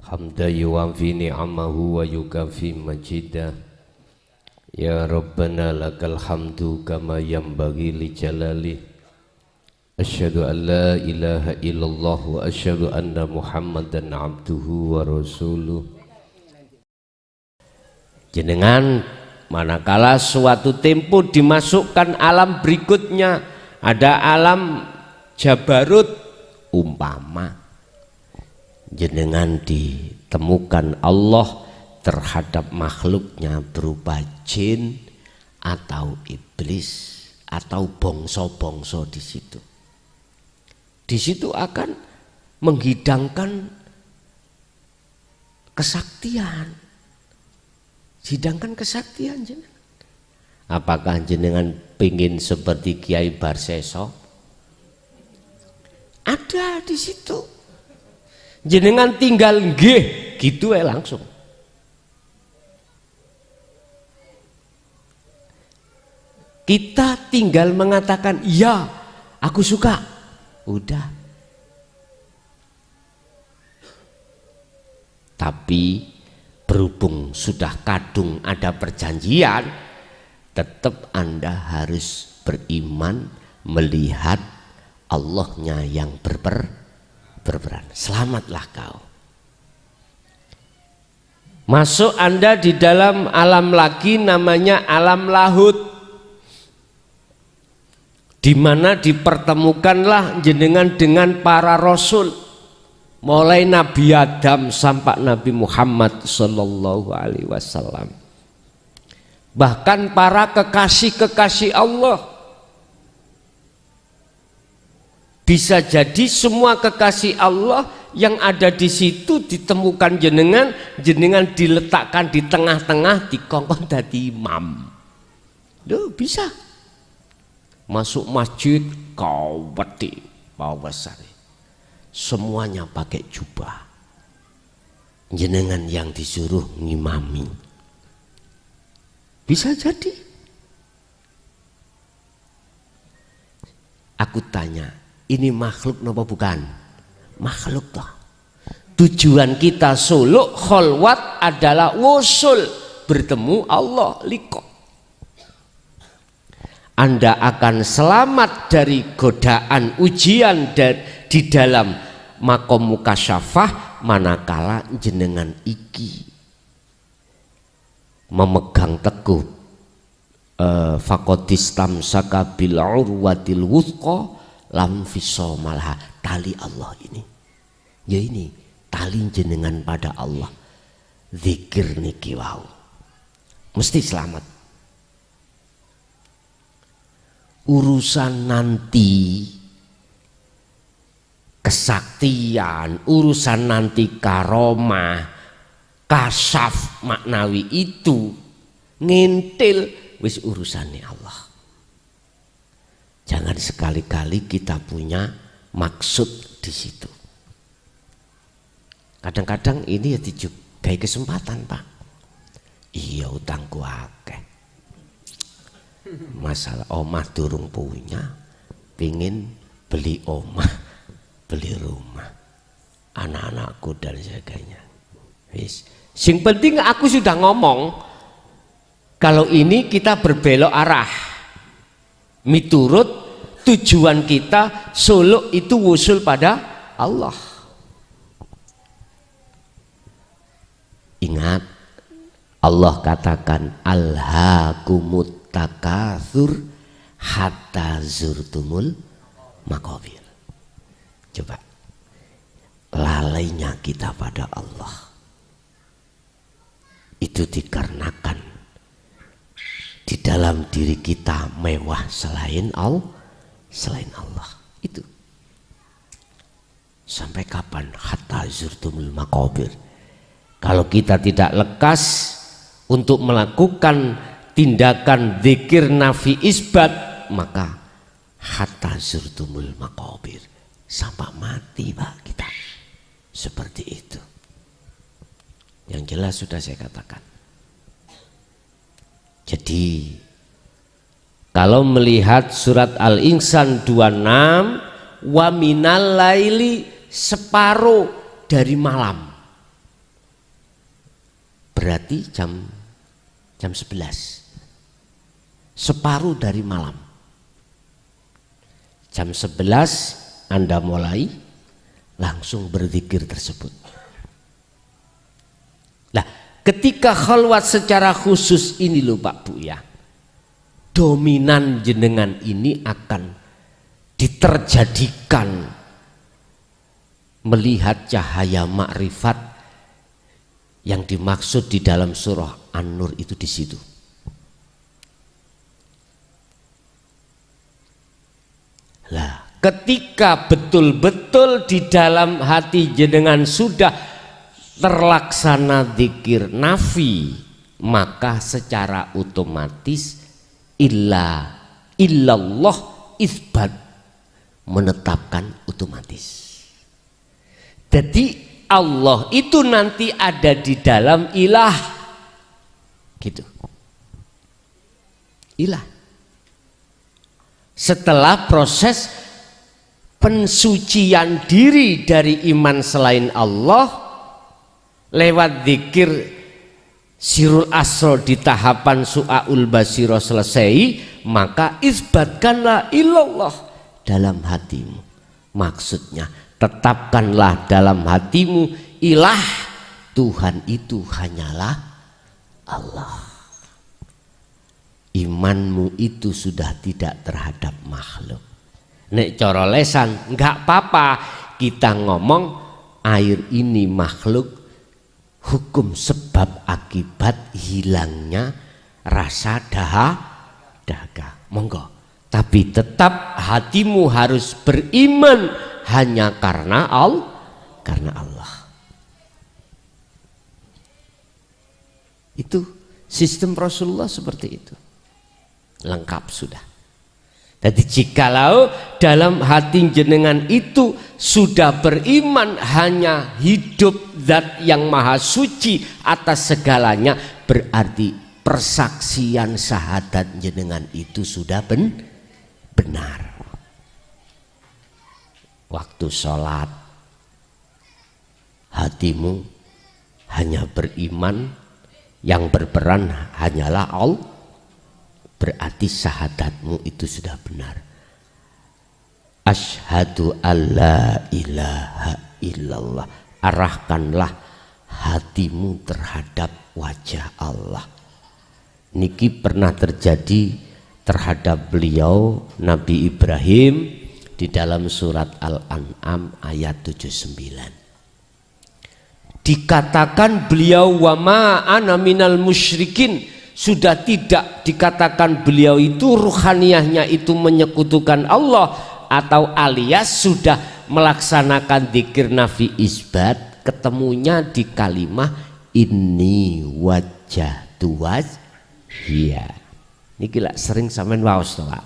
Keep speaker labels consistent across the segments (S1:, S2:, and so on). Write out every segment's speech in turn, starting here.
S1: hamda yuwafi ni'amahu wa yukafi majidah. Ya Rabbana lakal hamdu kama yanbaghi li jalali. Asyhadu an la ilaha illallah wa asyhadu anna Muhammadan abduhu wa rasuluh. Jenengan manakala suatu tempo dimasukkan alam berikutnya, ada alam Jabarut umpama jenengan ditemukan Allah terhadap makhluknya berupa jin atau iblis atau bongso-bongso di situ. Di situ akan menghidangkan kesaktian. Hidangkan kesaktian jenengan. Apakah jenengan pingin seperti Kiai Barseso? Ada di situ. Jenengan tinggal nggih gitu langsung. Kita tinggal mengatakan iya, aku suka. Udah. Tapi berhubung sudah kadung ada perjanjian, tetap Anda harus beriman melihat Allahnya yang berperan. Selamatlah kau. Masuk Anda di dalam alam lagi namanya alam lahut, di mana dipertemukanlah jenengan dengan para rasul, mulai Nabi Adam sampai Nabi Muhammad sallallahu alaihi wasallam. Bahkan para kekasih-kekasih Allah. Bisa jadi semua kekasih Allah yang ada di situ ditemukan jenengan diletakkan di tengah-tengah, dikongkon dadi imam. Loh, bisa. Masuk masjid kau wedi besar. Semuanya pakai jubah. Jenengan yang disuruh ngimami. Bisa jadi. Aku tanya, ini makhluk napa bukan? Makhluk toh. Tujuan kita suluk kholwat adalah wusul, bertemu Allah liko. Anda akan selamat dari godaan ujian dan di dalam makom mukasyafah manakala jenengan iki memegang teguh faqadistam saka bil urwatil wuthqa lam fisomalha, tali Allah ini. Ya ini tali jenengan pada Allah. Zikir niki wau. Mesti selamat. Urusan nanti kesaktian, urusan nanti karomah, kasyaf maknawi itu ngintil wis urusannya Allah. Jangan sekali-kali kita punya maksud di situ. Kadang-kadang ini ya dijugai kesempatan, Pak. Iya, utangku akeh. Masalah omah durung punya, pingin beli omah, beli rumah, anak-anakku dan sebagainya. Wis, sing penting aku sudah ngomong kalau ini kita berbelok arah. Miturut tujuan kita suluk itu wusul pada Allah. Ingat, Allah katakan alhaakumut takatsur hatta zurtumul maqabir. Coba lalainya kita pada Allah itu dikarenakan di dalam diri kita mewah selain Allah. Itu sampai kapan? Hatta zurtumul maqabir. Kalau kita tidak lekas untuk melakukan tindakan zikir nafi isbat, maka hatta zurtumul maqabir, sampai mati Pak kita. Seperti itu. Yang jelas sudah saya katakan. Jadi kalau melihat surat Al-Insan 26, wa minal laili, separuh dari malam.
S2: berarti jam 11, separuh dari malam. Jam 11 Anda mulai langsung berzikir tersebut. Nah, ketika khalwat secara khusus ini loh Pak Bu ya, dominan jenengan ini akan diterjadikan melihat cahaya makrifat yang dimaksud di dalam surah An-Nur itu di situ. Lah, ketika betul-betul di dalam hati jenengan sudah terlaksana zikir nafi, maka secara otomatis illallah isbat menetapkan otomatis. Jadi Allah itu nanti ada di dalam ilah, gitu. Ilah. Setelah proses pensucian diri dari iman selain Allah lewat zikir sirul asro di tahapan su'aul basiro selesai, maka isbatkanlah ilallah dalam hatimu. Maksudnya tetapkanlah dalam hatimu ilah, Tuhan itu hanyalah Allah. Imanmu itu sudah tidak terhadap makhluk. Nek cara lesan enggak apa-apa kita ngomong air ini makhluk, hukum sebab akibat hilangnya rasa dahaga. Monggo. Tapi tetap hatimu harus beriman hanya karena Allah. Itu sistem Rasulullah seperti itu. Lengkap sudah. Jadi jikalau dalam hati jenengan itu sudah beriman hanya hidup zat yang maha suci atas segalanya, berarti persaksian syahadat jenengan itu sudah benar. Waktu sholat hatimu hanya beriman, yang berperan hanyalah Allah, berarti syahadatmu itu sudah benar. Asyhadu alla ilaha illallah. Arahkanlah hatimu terhadap wajah Allah. Niki pernah terjadi terhadap beliau Nabi Ibrahim di dalam surat Al-An'am ayat 79. Dikatakan beliau wa ma ana minal musyrikin, sudah tidak dikatakan beliau itu ruhaniyahnya itu menyekutukan Allah, atau alias sudah melaksanakan zikir nafi isbat, ketemunya di kalimah inni wajjahtu wajhiya. Niki lak sering sampean waos to, Pak.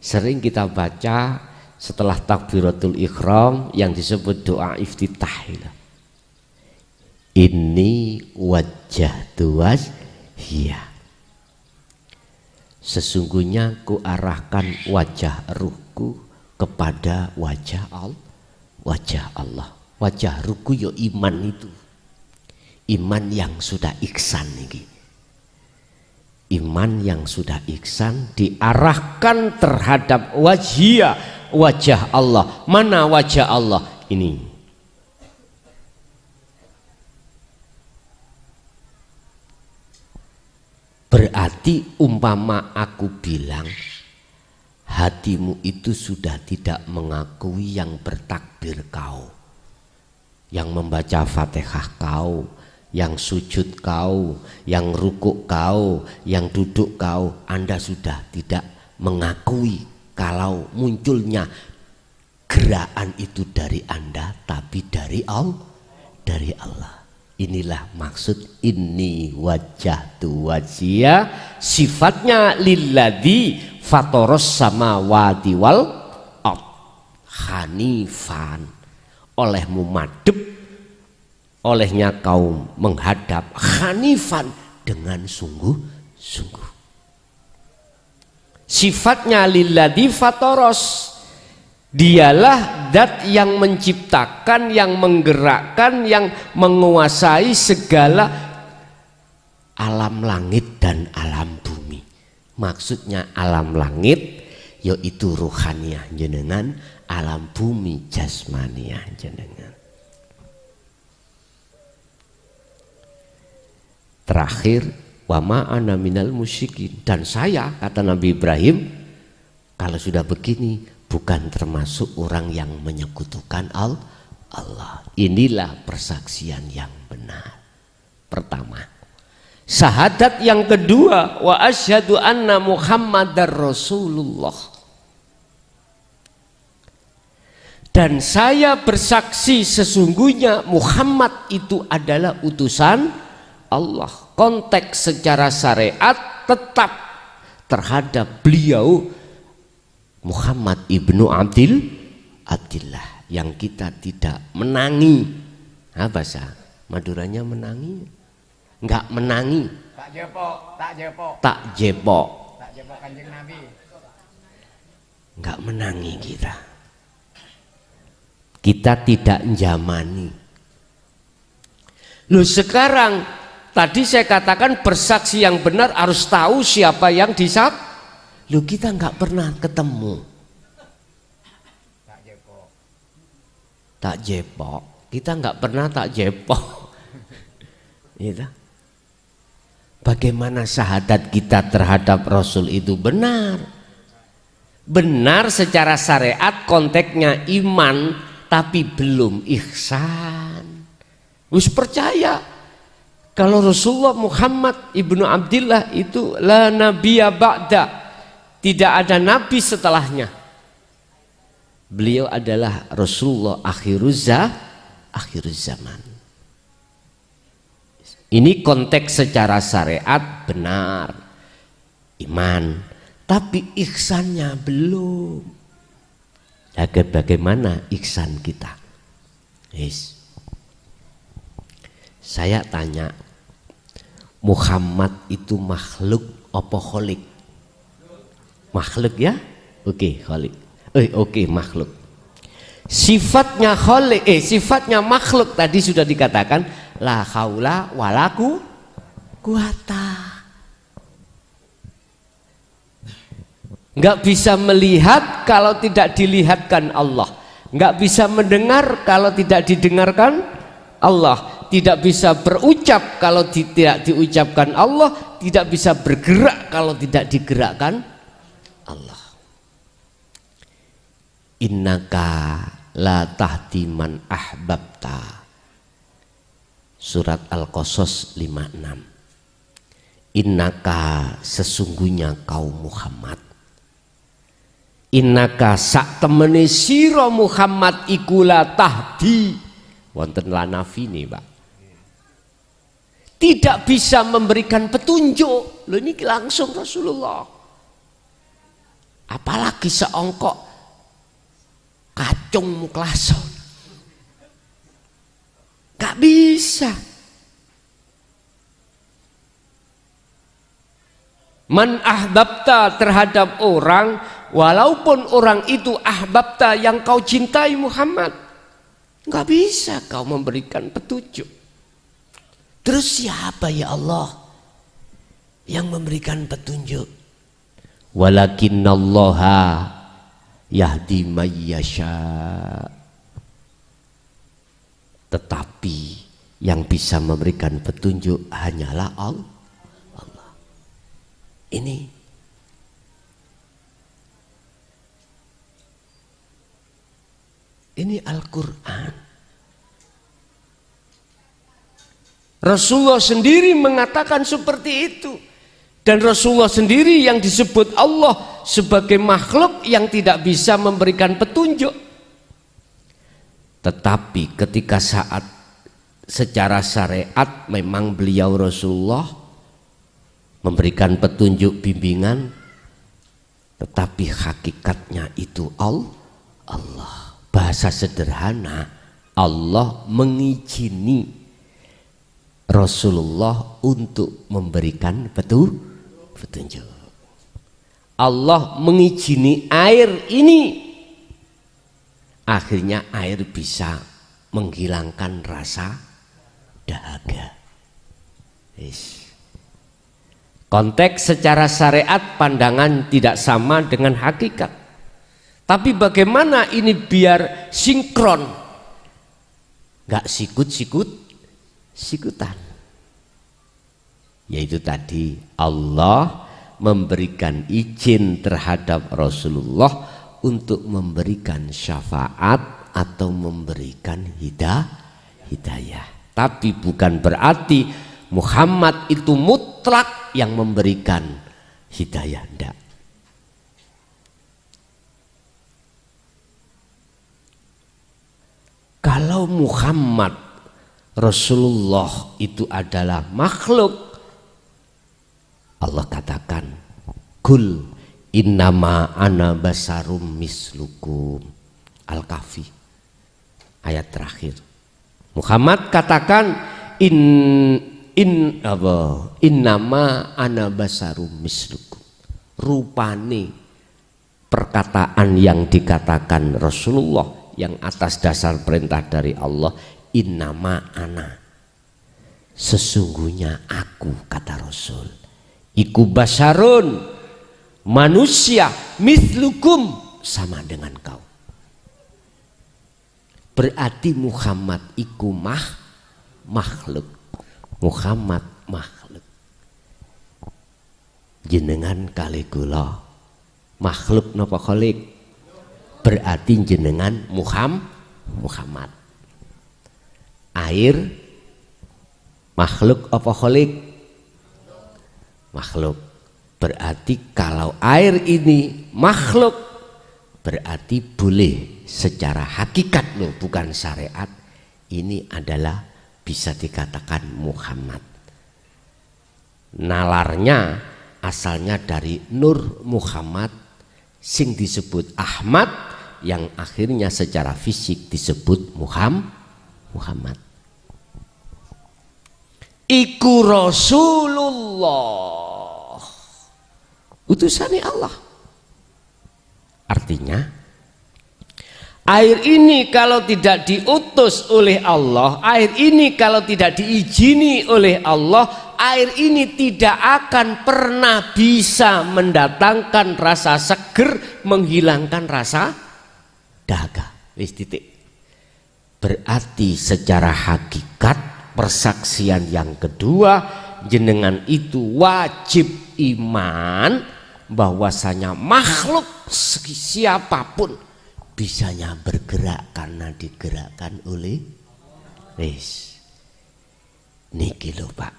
S2: Sering kita baca setelah takbiratul ihram yang disebut doa iftitah. Inni wajjahtu wajhiya. Sesungguhnya ku arahkan wajah ruhku kepada wajah Allah. Wajah ruhku yo iman itu. Iman yang sudah ihsan ini. Iman yang sudah ihsan diarahkan terhadap wajhiya, wajah Allah. Mana wajah Allah? Ini. Berarti umpama aku bilang hatimu itu sudah tidak mengakui yang bertakbir kau, yang membaca Fatihah kau, yang sujud kau, yang rukuk kau, yang duduk kau, Anda sudah tidak mengakui kalau munculnya gerakan itu dari Anda, tapi dari Allah. Inilah maksud inni wajjahtu wajhiya, sifatnya lilladzi fatoros samawati wal ard hanifan, olehmu madhep, olehnya kau menghadap, hanifan dengan sungguh-sungguh. Sifatnya lilladzi fatoros, dialah zat yang menciptakan, yang menggerakkan, yang menguasai segala alam langit dan alam bumi. Maksudnya alam langit yaitu ruhaniyah jenengan, alam bumi jasmaniyah jenengan. Terakhir, wa ma ana minal musyrikin, dan saya, kata Nabi Ibrahim, kalau sudah begini bukan termasuk orang yang menyekutukan Allah. Inilah persaksian yang benar. Pertama. Syahadat yang kedua, wa asyhadu anna Muhammadar Rasulullah. Dan saya bersaksi sesungguhnya Muhammad itu adalah utusan Allah. Konteks secara syariat tetap terhadap beliau Muhammad ibnu Abdillah, yang kita tidak menangi. Apa sah? Maduranya menangi? Enggak menangi.
S3: Tak jepok.
S2: Tak jepok.
S3: Tak jepok Kanjeng Nabi.
S2: Enggak menangi kita. Kita tidak njamani. Loh sekarang tadi saya katakan bersaksi yang benar harus tahu siapa yang disab. Loh kita enggak pernah ketemu. Tak jepok. Kita enggak pernah tak jepok. Gitu. Bagaimana syahadat kita terhadap Rasul itu benar? Benar secara syariat, konteksnya iman, tapi belum ihsan. Wis percaya kalau Rasulullah Muhammad ibnu Abdillah itu la nabiyya ba'da, tidak ada nabi setelahnya. Beliau adalah Rasulullah akhiruz zaman. Ini konteks secara syariat benar, iman, tapi ihsannya belum. Bagaimana ihsan kita? Yes. Saya tanya, Muhammad itu makhluk apa kholik? Makhluk ya? Oke, kholik. Oke, makhluk. Sifatnya kholik, sifatnya makhluk tadi sudah dikatakan la haula wala quwata. Enggak bisa melihat kalau tidak dilihatkan Allah. Enggak bisa mendengar kalau tidak didengarkan Allah. Tidak bisa berucap kalau tidak diucapkan Allah. Tidak bisa bergerak kalau tidak digerakkan Allah. Innaka la tahdi man ahbabta. Surat Al-Qasas 56. Innaka sesungguhnya kau Muhammad. Innaka sak temene sira Muhammad iku la tahdi. Wonten lanafine, Pak. Tidak bisa memberikan petunjuk. Loh ini langsung Rasulullah. Apalagi seongkok kacung muklason. Gak bisa. Man ahbabta terhadap orang, walaupun orang itu ahbabta yang kau cintai Muhammad, gak bisa kau memberikan petunjuk. Terus siapa ya Allah yang memberikan petunjuk? Walakinnallaha yahdi may yasha. Tetapi yang bisa memberikan petunjuk hanyalah Allah. Ini Al-Quran. Rasulullah sendiri mengatakan seperti itu. Dan Rasulullah sendiri yang disebut Allah sebagai makhluk yang tidak bisa memberikan petunjuk. Tetapi ketika saat secara syariat memang beliau Rasulullah memberikan petunjuk bimbingan, tetapi hakikatnya itu Allah. Bahasa sederhana, Allah mengizini Rasulullah untuk memberikan petunjuk. Allah mengizini air ini, akhirnya air bisa menghilangkan rasa dahaga. Konteks secara syariat pandangan tidak sama dengan hakikat. Tapi bagaimana ini biar sinkron? Gak sikutan. Yaitu tadi Allah memberikan izin terhadap Rasulullah untuk memberikan syafaat atau memberikan hidayah. Tapi bukan berarti Muhammad itu mutlak yang memberikan hidayah, enggak. Kalau Muhammad Rasulullah itu adalah makhluk, Allah katakan kul innama ana basarum mislukum. Al-Kahfi ayat terakhir. Muhammad katakan innama ana basarum mislukum. Rupane perkataan yang dikatakan Rasulullah yang atas dasar perintah dari Allah, innama ana, sesungguhnya aku, kata Rasul, iku basarun, manusia, mislukum, sama dengan kau. Berarti Muhammad iku makhluk. Muhammad makhluk. Jenengan kali kula makhluk napa khalik? Berarti jenengan Muhammad. Air makhluk apa khalik? Makhluk. Berarti kalau air ini makhluk, berarti boleh secara hakikat loh, bukan syariat, ini adalah bisa dikatakan Muhammad. Nalarnya asalnya dari Nur Muhammad sing disebut Ahmad, yang akhirnya secara fisik disebut Muhammad. Iku Rasulullah, utusannya Allah. Artinya air ini kalau tidak diutus oleh Allah, air ini kalau tidak diizini oleh Allah, air ini tidak akan pernah bisa mendatangkan rasa seger, menghilangkan rasa dahaga. Wis titik. Berarti secara hakikat persaksian yang kedua, jenengan itu wajib iman bahwasanya makhluk siapapun bisanya bergerak karena digerakkan oleh wis niki lho Pak,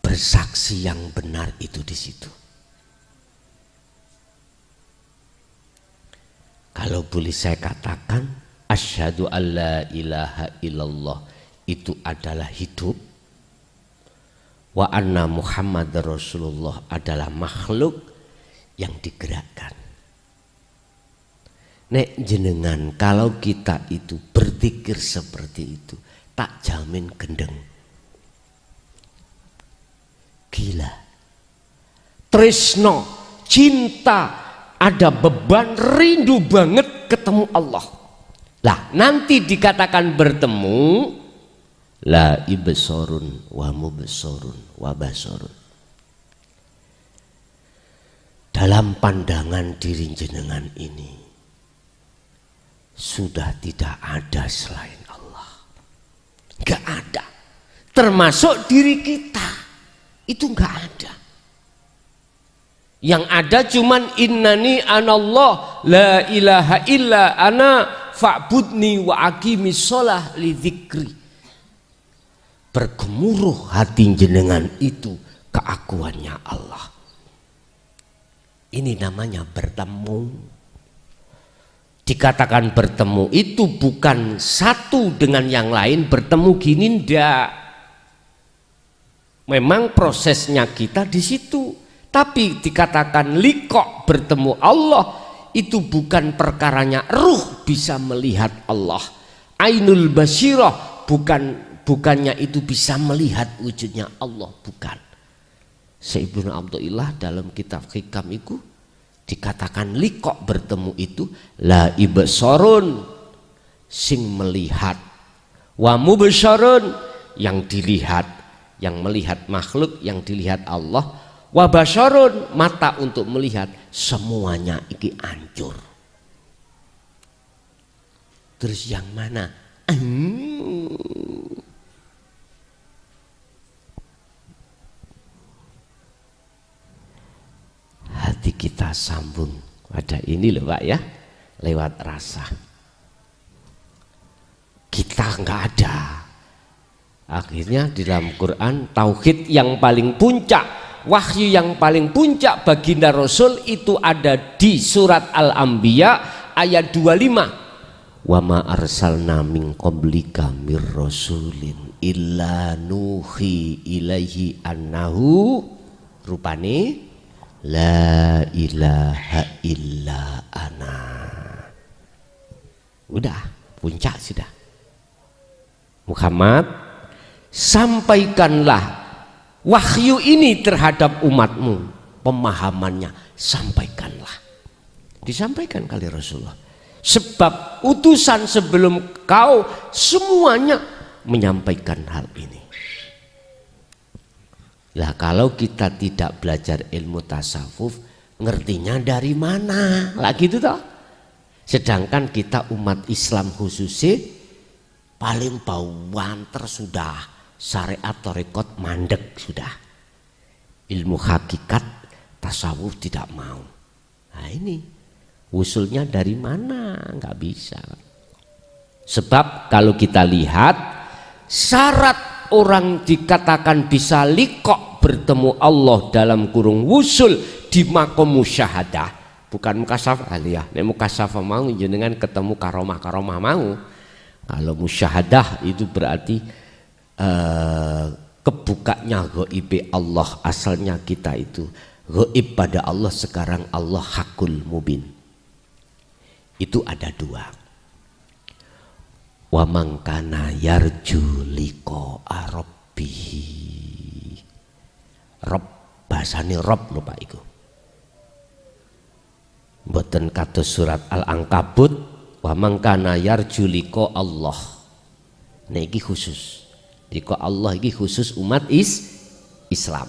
S2: bersaksi yang benar itu di situ. Kalau boleh saya katakan, asyhadu alla ilaha illallah itu adalah hidup, wa anna Muhammad Rasulullah adalah makhluk yang digerakkan. Nek jenengan kalau kita itu berpikir seperti itu, tak jamin gendeng. Gila. Tresno, cinta, ada beban, rindu banget ketemu Allah. Lah nanti dikatakan bertemu, la ibsorun wa mubsorun wa basorun. Dalam pandangan diri jenengan ini sudah tidak ada selain Allah. Gak ada. Termasuk diri kita itu gak ada. Yang ada cuman innani anallah la ilaha illa ana fa'budni wa aqimis sholah li dzikri. Bergemuruh hati jenengan itu keakuannya Allah. Ini namanya bertemu. Dikatakan bertemu itu bukan satu dengan yang lain, bertemu gini ndak. Memang prosesnya kita di situ. Tapi dikatakan liqa, bertemu Allah, itu bukan perkaranya ruh bisa melihat Allah. Ainul basirah, bukannya itu bisa melihat wujudnya Allah, bukan. Ibnu Abdullah dalam kitab Hikam itu dikatakan liqa, bertemu itu la ibsorun, sing melihat, wa mubsyarun, yang dilihat, yang melihat makhluk, yang dilihat Allah. Wa basyarun, mata untuk melihat, semuanya iki hancur. Terus yang mana? Hati kita sambung pada ini loh Pak ya, lewat rasa. Kita nggak ada. Akhirnya di dalam Quran tauhid yang paling puncak, wahyu yang paling puncak baginda Rasul itu ada di surat Al-Anbiya ayat 25. Wa ma arsalna min qablika mir rasulin illa nuhi ilaihi annahu rupane la ilaha illa ana. Udah puncak sudah. Muhammad, sampaikanlah wahyu ini terhadap umatmu, pemahamannya sampaikanlah. Disampaikan kali Rasulullah. Sebab utusan sebelum kau semuanya menyampaikan hal ini. Lah kalau kita tidak belajar ilmu tasawuf, ngertinya dari mana? Lah gitu toh. Sedangkan kita umat Islam khususnya paling banter sudah, syariat tarekat mandek sudah. Ilmu hakikat tasawuf tidak mau. Nah ini usulnya dari mana? Nggak bisa. Sebab kalau kita lihat syarat orang dikatakan bisa liqo bertemu Allah dalam kurung wusul di makom musyahadah, bukan mukasyafah ya. Nek mukasyafah mau jenengan ketemu karomah mau. Kalau musyahadah itu berarti kebukanya ghaib Allah, asalnya kita itu ghaib pada Allah, sekarang Allah hakul mubin. Itu ada dua. Wa man kana yarju liqa rabbihi. Rob bahasane rob lho Pak iku. Mboten kados surat Al-Ankabut wa man kana yarju liqa Allah. Nah iki khusus. Liqa Allah iki khusus umat Islam.